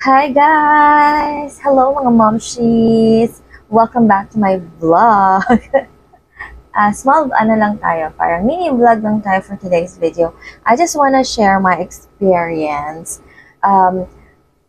Hi guys! Hello mga momshies! Welcome back to my vlog! Small lang tayo, parang mini vlog lang tayo for today's video. I just wanna share my experience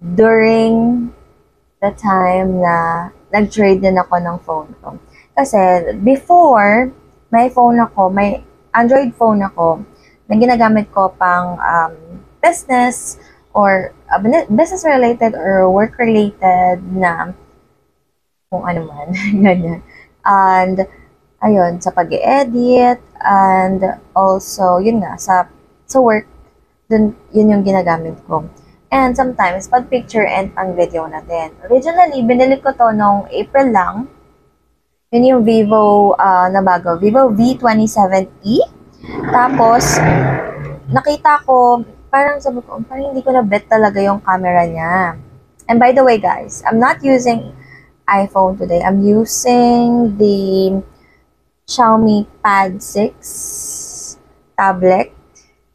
during the time na nag-trade din ako ng phone ko. Kasi before, may Android phone ako na ginagamit ko pang business or business related or work related na kung ano man, ganyan. And ayun, sa pag-edit and also yun nga sa work dun yun yung ginagamit ko. And sometimes pag picture and pang video na din. Originally, binili ko to nung April lang. Yun yung Vivo na bago, Vivo V27e. Tapos nakita ko, parang sabi ko, parang hindi ko na bet talaga yung camera niya. And by the way, guys, I'm not using iPhone today. I'm using the Xiaomi Pad 6 tablet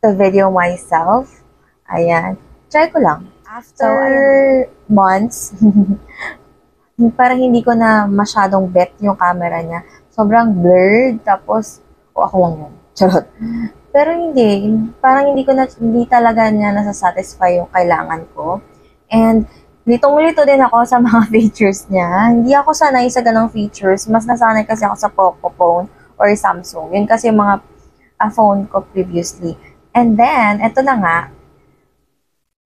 to video myself. Ayan. Try ko lang. After months, parang hindi ko na masyadong bet yung camera niya. Sobrang blurred. Tapos, ako lang yun. Charot. Pero hindi, parang hindi talaga niya nasa-satisfy yung kailangan ko. And litong-lito din ako sa mga features niya. Hindi ako sanay sa ganong features. Mas nasanay kasi ako sa Poco phone or Samsung. Yun kasi yung mga phone ko previously. And then, eto na nga,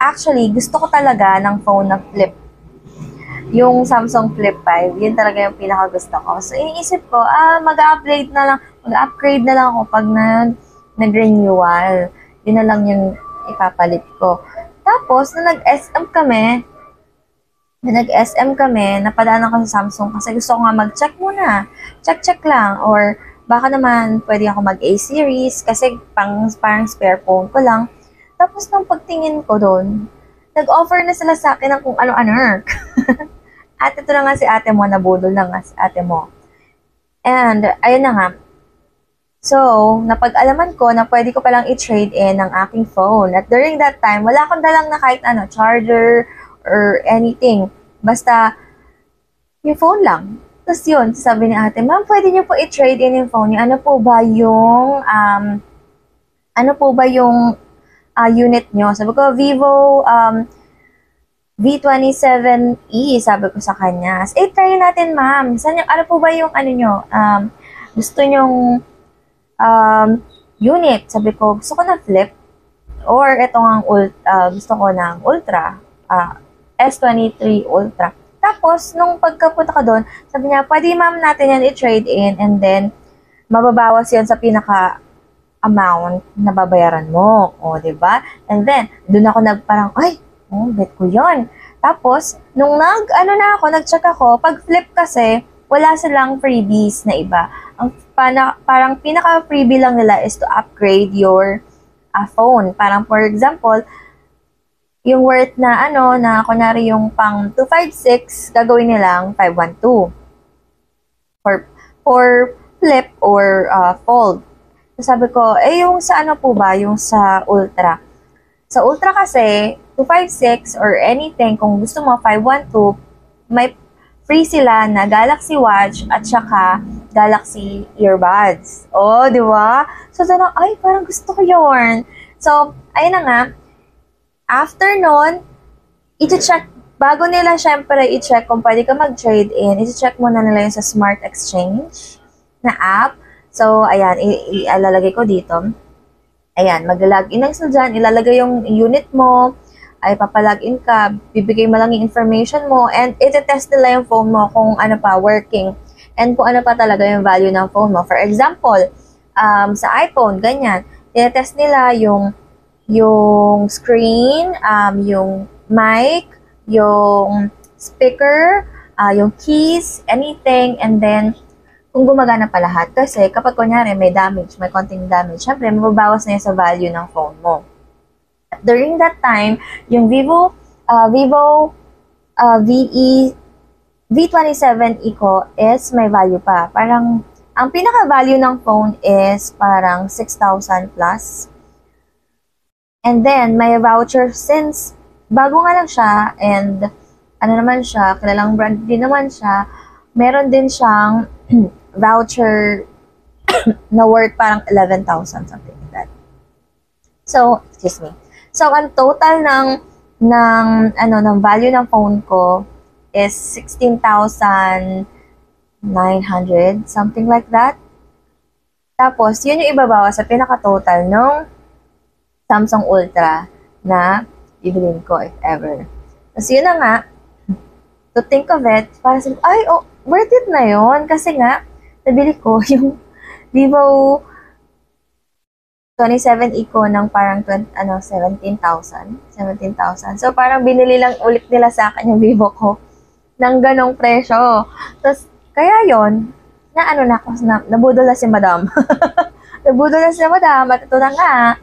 actually, gusto ko talaga ng phone na flip. Yung Samsung Flip 5, yun talaga yung pinaka-gusto ko. So, iniisip ko, mag-upgrade na lang ako pag nag-renewal. Yun na lang yung ipapalit ko. Tapos, nag-SM kami, napadaan ako sa Samsung kasi gusto ko nga mag-check muna. Check lang. Or baka naman pwede ako mag-A series kasi parang spare phone ko lang. Tapos nung pagtingin ko doon, nag-offer na sila sa akin ng kung ano-ano. At ito na nga si ate mo, nabudol na nga si ate mo. And, ayun na nga. So, napag-alaman ko na pwede ko palang i-trade in ang aking phone. At during that time, wala akong dalang na kahit ano, charger or anything. Basta, yung phone lang. Tapos yun, sabi ni ate, ma'am, pwede niyo po i-trade in yung phone niyo. Ano po ba yung unit niyo? Sabi ko, Vivo, V27e, sabi ko sa kanya. Try natin, ma'am. Ano po ba yung ano nyo? Gusto nyong unit? Sabi ko, gusto ko na flip. Or itong gusto ko ng Ultra. S23 Ultra. Tapos, nung pagkapunta ka doon, sabi niya, pwede ma'am natin yan i-trade in and then, mababawas yan sa pinaka amount na babayaran mo. O, diba? And then, doon ako parang, bet ko yun. Tapos, nung nag-check ako, pag flip kasi, wala silang freebies na iba. Parang pinaka-freebie lang nila is to upgrade your phone. Parang, for example, yung worth na kunyari yung pang 256, gagawin nilang 512. For flip or fold. So, sabi ko, yung sa ano po ba, yung sa Ultra. Sa Ultra kasi, 256 or anything, kung gusto mo 512, may free sila na Galaxy Watch at saka Galaxy Earbuds. Oh, di ba? So, parang gusto ko yun. So, ayun na nga. After nun, bago nila syempre i-check kung pwede ka mag-trade in, i-check muna nila yung sa Smart Exchange na app. So, ayan, ilalagay ko dito. Ayan, mag-login lang sila dyan, ilalagay yung unit mo, ay papalogin ka, bibigay mo lang yung information mo, and iti-test nila yung phone mo kung ano pa, working, and kung ano pa talaga yung value ng phone mo. For example, sa iPhone, ganyan, iti-test nila yung screen, yung mic, yung speaker, yung keys, anything, and then, kung gumagana pa lahat. Kasi kapag kunyari may konting damage, syempre mababawas na yun sa value ng phone mo. During that time, yung Vivo V27e ko is may value pa. Parang, ang pinaka-value ng phone is parang 6,000 plus. And then, may voucher since bago nga lang siya, and ano naman siya, kilalang brand din naman siya, meron din siyang voucher na worth parang 11,000, something like that. So, excuse me. So, ang total ng value ng phone ko is 16,900, something like that. Tapos, yun yung ibabawa sa pinaka-total ng Samsung Ultra na bibilin ko if ever. Tapos, yun na nga, to think of it, parang sabi, ay, oh, worth it na yun. Kasi nga, nabili ko yung Vivo 27 Eco ng parang 17,000. So, parang binili lang ulit nila sa akin yung Vivo ko ng ganong presyo. Tapos, kaya yon na ano na ako, nabudol na si Madam. Nabudol na si Madam at ito na nga,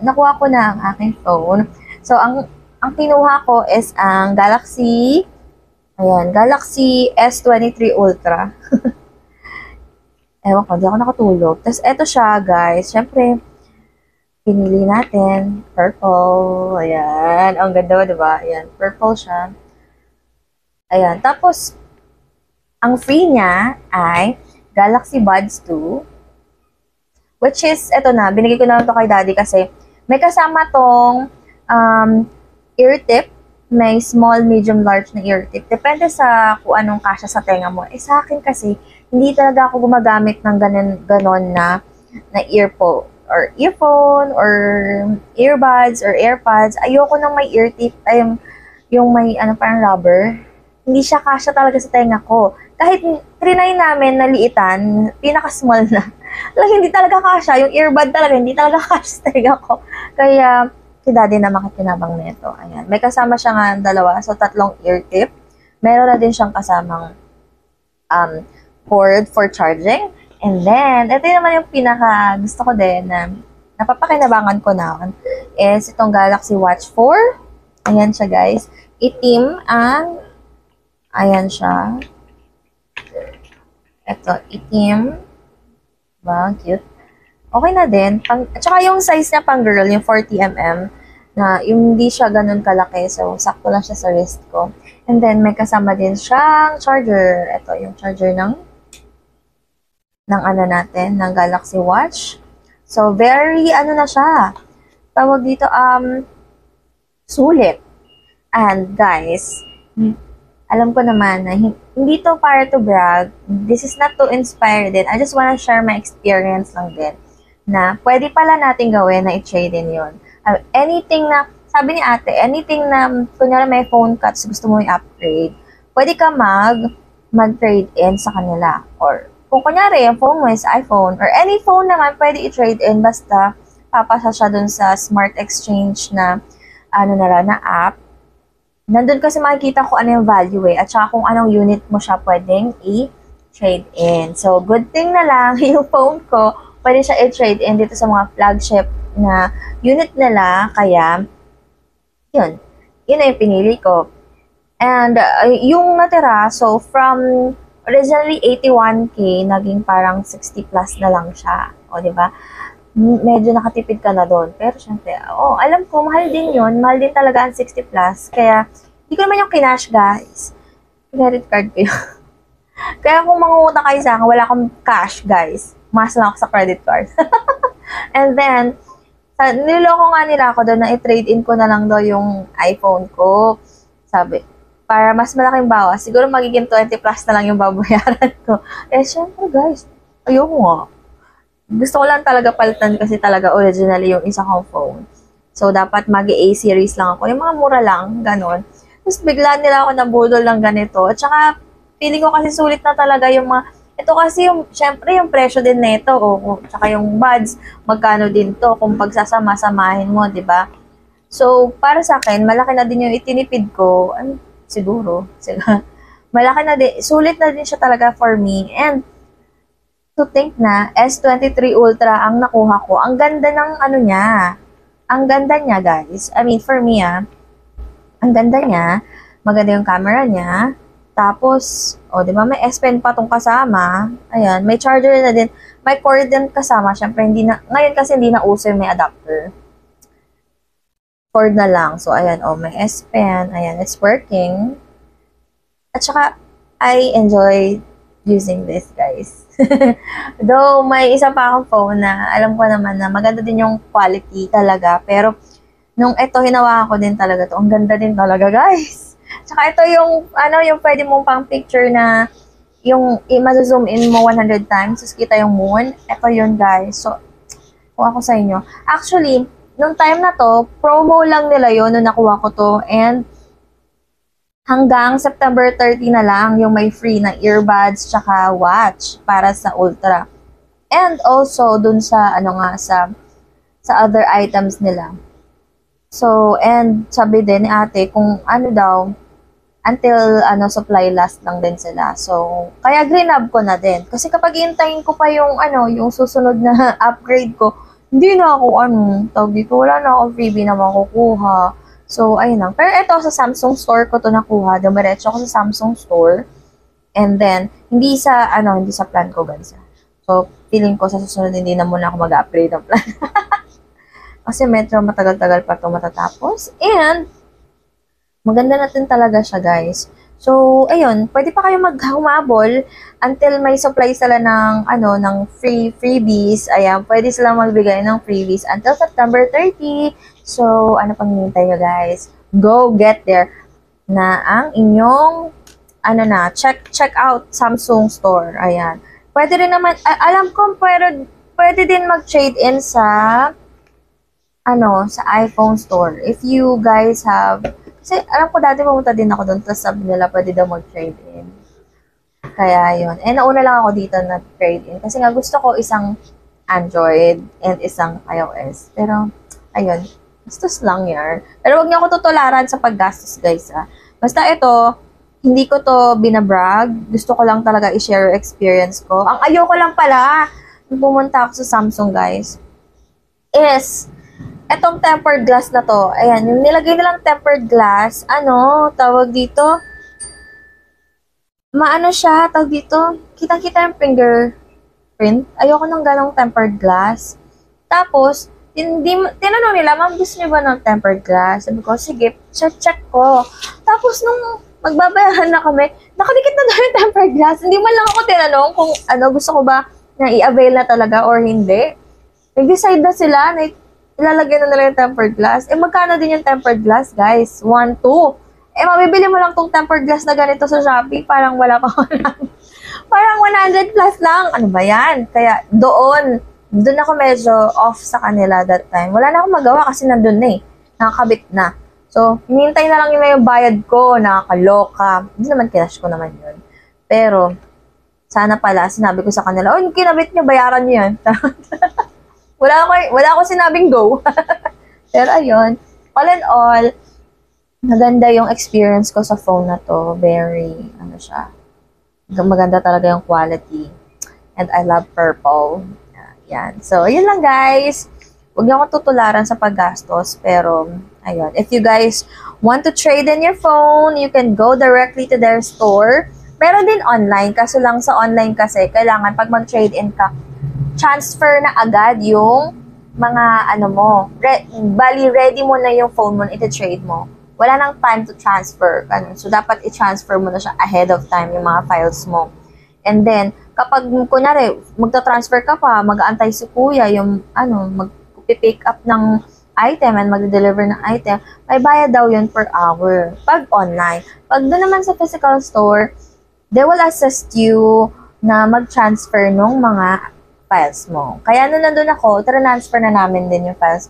nakuha ko na ang aking phone. So, ang kinuha ko is ang Galaxy S23 Ultra. Ewan ko, di ako nakatulog. Tapos, eto siya, guys. Siyempre, pinili natin. Purple. Ayan. Ang ganda, diba? Ayan. Purple siya. Ayan. Tapos, ang free niya ay Galaxy Buds 2. Which is, eto na. Binigay ko na lang to kay Daddy kasi may kasama tong ear tip. May small, medium, large na ear tip. Depende sa kung anong kasya sa tenga mo. Eh, sa akin kasi, hindi talaga ako gumagamit ng ganon na earphone or earbuds or AirPods. Ayoko nang may ear tip, yung may parang rubber. Hindi siya kasya talaga sa tenga ko. Kahit trinay namin na liitan, pinaka-small na. Hindi talaga kasya. Yung earbud talaga, hindi talaga kasya sa tenga ko. Kaya, si Daddy na makikinabang nito. Ayan. May kasama siya nga dalawa. So, 3 ear tip. Meron na din siyang kasamang cord for charging. And then, ito naman yung pinaka gusto ko din na napapakinabangan ko na is itong Galaxy Watch 4. Ayan siya, guys. Itim ang ayan siya. Ito, itim. Ba, cute. Okay na din. At saka yung size niya pang girl, yung 40mm, na yung hindi siya ganun kalaki. So, sakto lang siya sa wrist ko. And then, may kasama din siyang charger. Ito, yung charger ng Galaxy Watch. So, very, na siya. Tawag dito, sulit. And, guys, alam ko naman na hindi to para to brag. This is not to inspire din. I just wanna share my experience lang din. Na pwede pala natin gawin na i-trade in yun. Anything na, sabi ni ate, anything na, kunyari may phone cuts, gusto mo i-upgrade, pwede ka mag-trade in sa kanila. Or, kung kunyari, yung phone mo is iPhone, or any phone naman, pwede i-trade in, basta papasa siya dun sa Smart Exchange na, na app. Nandun kasi makikita ko ano yung value at saka kung anong unit mo siya pwedeng i-trade in. So, good thing na lang, yung phone ko, pwede siya i-trade in dito sa mga flagship na unit nila. Kaya, yun na yung pinili ko. And, yung natira, so from originally 81K, naging parang 60 plus na lang siya. O, diba? Medyo nakatipid ka na doon. Pero syempre, alam ko, mahal din yun. Mahal din talaga ang 60 plus. Kaya, hindi ko naman yung kinash, guys. Credit card ko yun. Kaya kung mangungutang kayo sa akin, wala akong cash, guys. Mas lang ako sa credit card. And then, niloloko nga nila ako doon na i-trade in ko na lang daw yung iPhone ko. Sabi, para mas malaking bawas, siguro magiging 20 plus na lang yung babayaran ko. Eh, syempre, guys, ayoko nga. Gusto ko lang talaga palitan kasi talaga originally yung isa kong phone. So, dapat mag-A series lang ako. Yung mga mura lang, ganon. Tapos, bigla nila ako nabudol ng ganito. At saka, feeling ko kasi sulit na talaga yung mga... Ito kasi yung, syempre, yung presyo din nito. Tsaka yung buds, magkano din to kung pagsasama-samahin mo, di ba? So, para sa akin, malaki na din yung itinipid ko. Siguro. Malaki na din. Sulit na din siya talaga for me. And, to think na S23 Ultra ang nakuha ko. Ang ganda ng niya. Ang ganda niya, guys. I mean, for me, ang ganda niya. Maganda yung camera niya. Tapos, di ba, may S Pen pa tong kasama. Ayan, may charger na din. May cord din kasama. Syempre, ngayon kasi hindi na uso yung may adapter. Ford na lang. So, ayan, oh, may S Pen. Ayan, it's working. At saka, I enjoy using this, guys. Though, may isa pa akong phone na alam ko naman na maganda din yung quality talaga. Pero, nung ito, hinawakan ko din talaga to. Ang ganda din talaga, guys. Tsaka ito yung, yung pwede mong pang picture na yung ma-zoom in mo 100 times, tapos kita yung moon. Ito yun, guys. So, kung ako sa inyo. Actually, nung time na to, promo lang nila yun nung nakuha ko to. And, hanggang September 30 na lang yung may free na earbuds tsaka watch para sa Ultra. And also, dun sa, sa other items nila. So, and sabi din ni ate, kung ano daw, until supply last lang din sila. So, kaya grinab ko na din. Kasi kapag hintayin ko pa yung yung susunod na upgrade ko, hindi na ako tawag dito, wala na ako freebie na makukuha. So, ayun lang. Pero ito sa Samsung store ko to nakuha. Dumiretso ako sa Samsung store. And then, hindi sa plan ko, guys. So, feeling ko sa susunod hindi na muna ako mag-upgrade ng plan. Kasi medyo matagal-tagal pa ito matatapos. And, maganda natin talaga siya, guys. So, ayun, pwede pa kayo humabol until may supply sila ng freebies. Ayan, pwede sila magbigay ng freebies until September 30. So, ano pang hinihintay nyo, guys? Go get there na ang inyong, check out Samsung store. Ayan. Pwede rin naman, alam ko, pwede din mag-trade in sa iPhone store. If you guys have, kasi alam ko dati pumunta din ako doon, tapos sabi nila pwede daw mag-trade in. Kaya yun. Eh, nauna lang ako dito na trade in. Kasi nga gusto ko isang Android and isang iOS. Pero, ayun. Gastos lang yan. Pero wag niyo ako tutularan sa paggastos, guys. Basta ito, hindi ko to binabrag. Gusto ko lang talaga i-share experience ko. Ang ayoko lang pala, nung pumunta ako sa Samsung, guys, is etong tempered glass na to, ayan, yung nilagay nilang tempered glass, tawag dito, tawag dito, kitang-kita yung fingerprint. Ayoko ng ganong tempered glass. Tapos, tinanong nila, ma'am, gusto niyo ba ng tempered glass? Sabi ko, sige, check ko. Tapos, nung magbabayaran na kami, nakadikit na daw yung tempered glass. Hindi man lang ako tinanong kung gusto ko ba na i-avail na talaga or hindi. Nag-decide na sila na ilalagay na nila yung tempered glass. Eh, magkano din yung tempered glass, guys? 1, 2. Eh, mabibili mo lang tong tempered glass na ganito sa Shopee. Parang wala pa 100. Parang 100 plus lang. Ano ba yan? Kaya, doon ako medyo off sa kanila that time. Wala na akong magawa kasi nandun na eh. Nakakabit na. So, hinihintay na lang nila yung bayad ko. Nakakaloka. Hindi naman kinash ko naman yun. Pero, sana pala, sinabi ko sa kanila, yung kinabit niyo, bayaran niyo yan. Wala ako sinabing go. Pero ayun, all in all, maganda yung experience ko sa phone na to. Very, maganda talaga yung quality. And I love purple. Yan. So, ayun lang, guys. Huwag niyo ako tutularan sa paggastos. Pero, ayun. If you guys want to trade in your phone, you can go directly to their store. Meron din online. Kaso lang sa online kasi, kailangan pag mag-trade in ka, transfer na agad yung mga ready mo na yung phone mo na iti-trade mo. Wala nang time to transfer. So, dapat i-transfer mo na siya ahead of time yung mga files mo. And then, kapag, kunyari, magta-transfer ka pa, mag-aantay si kuya, yung, mag-pick up ng item and mag-deliver ng item, may bayad daw yun per hour. Pag online. Pag doon naman sa physical store, they will assist you na mag-transfer ng mga files mo. Kaya nung nandun ako, transfer na namin din yung files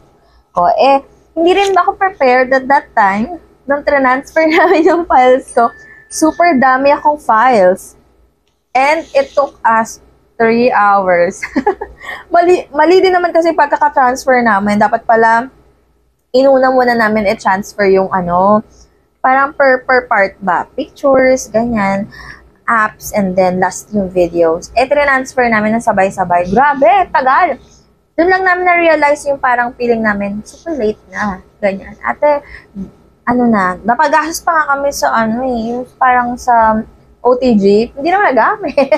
ko. Eh, hindi rin ako prepared at that time. Nung transfer namin yung files ko, super dami akong files. And it took us 3 hours. mali din naman kasi pagkaka-transfer namin. Dapat pala, inuna muna namin i-transfer yung parang per part ba? Pictures, ganyan. Apps, and then last yung videos. Transfer namin ng sabay-sabay. Grabe, tagal. Doon lang namin na-realize yung parang feeling namin, super late na. Ganyan. Ate, napagastos pa nga kami sa yung parang sa OTG. Hindi naman nagamit.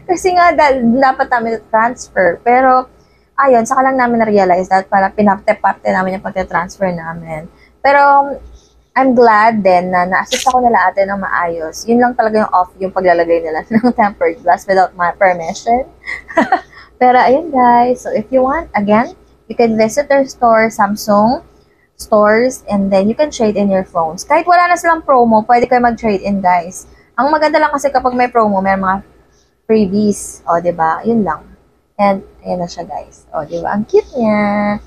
Kasi nga, dapat namin transfer. Pero, ayun, saka lang namin na-realize that parang pinapte-parte namin yung pagka-transfer namin. Pero, I'm glad din na na-assist ako nila ate ng maayos. Yun lang talaga yung off yung paglalagay nila ng tempered glass without my permission. Pero ayun guys, so if you want, again, you can visit their store, Samsung stores, and then you can trade in your phones. Kahit wala na silang promo, pwede kayo mag-trade in guys. Ang maganda lang kasi kapag may promo, may mga freebies. O, diba? Yun lang. And, ayan na siya guys. O, diba? Ang cute niya.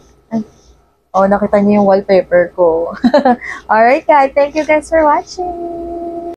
Oh, nakita niyo yung wallpaper ko. Alright guys, thank you guys for watching.